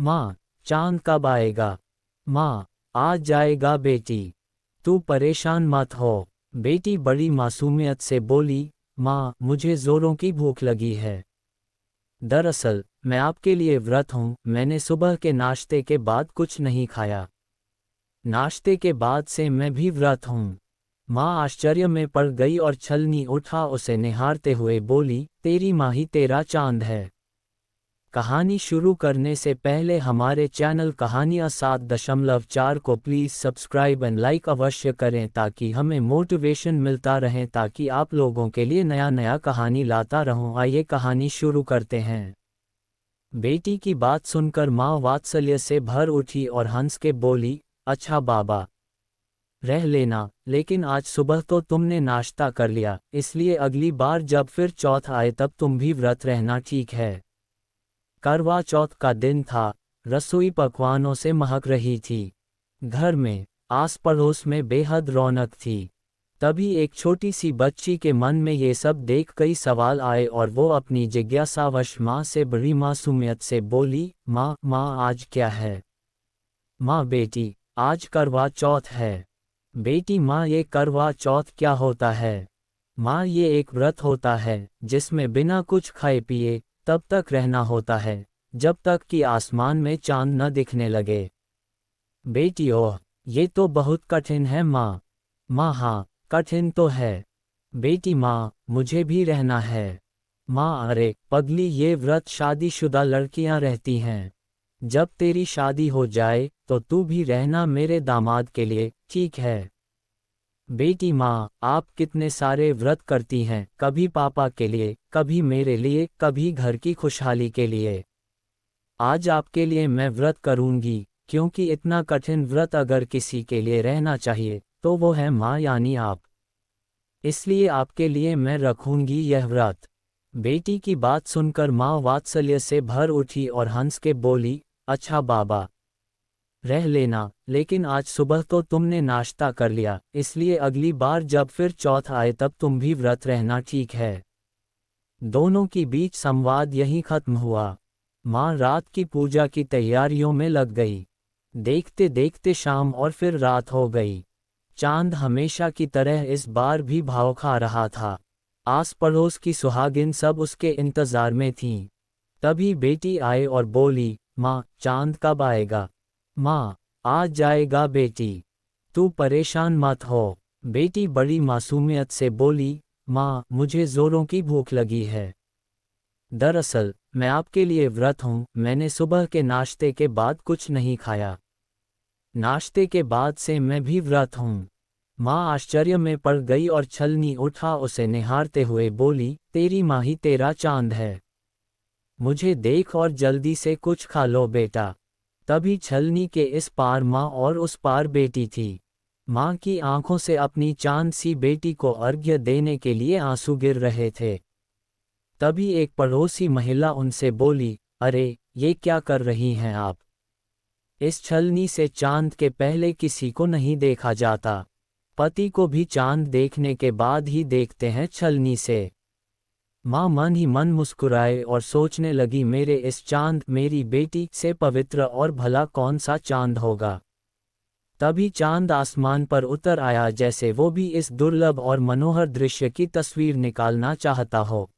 माँ, चांद कब आएगा? माँ, आज जाएगा बेटी, तू परेशान मत हो। बेटी बड़ी मासूमियत से बोली, माँ, मुझे जोरों की भूख लगी है। दरअसल, मैं आपके लिए व्रत हूँ, मैंने सुबह के नाश्ते के बाद कुछ नहीं खाया। नाश्ते के बाद से मैं भी व्रत हूँ। माँ आश्चर्य में पड़ गई और छलनी उठा उसे निहारते हुए बोली, तेरी माँ ही तेरा चांद है। कहानी शुरू करने से पहले हमारे चैनल कहानियाँ 7.4 को प्लीज़ सब्सक्राइब एंड लाइक अवश्य करें ताकि हमें मोटिवेशन मिलता रहे ताकि आप लोगों के लिए नया नया कहानी लाता रहूं। आइए कहानी शुरू करते हैं। बेटी की बात सुनकर माँ वात्सल्य से भर उठी और हंस के बोली, अच्छा बाबा, रह लेना, लेकिन आज सुबह तो तुमने नाश्ता कर लिया, इसलिए अगली बार जब फिर चौथ आए तब तुम भी व्रत रहना, ठीक है? करवा चौथ का दिन था। रसोई पकवानों से महक रही थी। घर में, आस पड़ोस में बेहद रौनक थी। तभी एक छोटी सी बच्ची के मन में ये सब देख कई सवाल आए और वो अपनी जिज्ञासावश माँ से बड़ी मासूमियत से बोली, माँ, आज क्या है? माँ, बेटी, आज करवा चौथ है। बेटी, माँ, ये करवा चौथ क्या होता है? माँ, ये एक व्रत होता है जिसमें बिना कुछ खाए पिए तब तक रहना होता है जब तक कि आसमान में चांद न दिखने लगे। बेटी, ओह, ये तो बहुत कठिन है माँ। माँ, हाँ, कठिन तो है। बेटी, माँ, मुझे भी रहना है। माँ, अरे पगली, ये व्रत शादीशुदा लड़कियां रहती हैं। जब तेरी शादी हो जाए तो तू भी रहना मेरे दामाद के लिए, ठीक है? बेटी, माँ, आप कितने सारे व्रत करती हैं, कभी पापा के लिए, कभी मेरे लिए, कभी घर की खुशहाली के लिए। आज आपके लिए मैं व्रत करूंगी, क्योंकि इतना कठिन व्रत अगर किसी के लिए रहना चाहिए तो वो है माँ, यानी आप। इसलिए आपके लिए मैं रखूंगी यह व्रत। बेटी की बात सुनकर माँ वात्सल्य से भर उठी और हंस के बोली, अच्छा बाबा, रह लेना, लेकिन आज सुबह तो तुमने नाश्ता कर लिया, इसलिए अगली बार जब फिर चौथ आए तब तुम भी व्रत रहना, ठीक है? दोनों की बीच संवाद यहीं खत्म हुआ। माँ रात की पूजा की तैयारियों में लग गई। देखते देखते शाम और फिर रात हो गई। चांद हमेशा की तरह इस बार भी भाव खा रहा था। आस पड़ोस की सुहागिन सब उसके इंतजार में थीं। तभी बेटी आए और बोली, माँ, चांद कब आएगा? माँ, आज जाएगा बेटी, तू परेशान मत हो। बेटी बड़ी मासूमियत से बोली, माँ, मुझे जोरों की भूख लगी है। दरअसल, मैं आपके लिए व्रत हूँ, मैंने सुबह के नाश्ते के बाद कुछ नहीं खाया। नाश्ते के बाद से मैं भी व्रत हूँ। माँ आश्चर्य में पड़ गई और छलनी उठा उसे निहारते हुए बोली, तेरी माँ ही तेरा चांद है। मुझे देख और जल्दी से कुछ खा लो बेटा। तभी छलनी के इस पार माँ और उस पार बेटी थी। माँ की आंखों से अपनी चांद सी बेटी को अर्घ्य देने के लिए आंसू गिर रहे थे। तभी एक पड़ोसी महिला उनसे बोली, अरे, ये क्या कर रही हैं आप? इस छलनी से चांद के पहले किसी को नहीं देखा जाता। पति को भी चांद देखने के बाद ही देखते हैं छलनी से। माँ मन ही मन मुस्कुराए और सोचने लगी, मेरे इस चांद, मेरी बेटी से पवित्र और भला कौन सा चांद होगा। तभी चांद आसमान पर उतर आया जैसे वो भी इस दुर्लभ और मनोहर दृश्य की तस्वीर निकालना चाहता हो।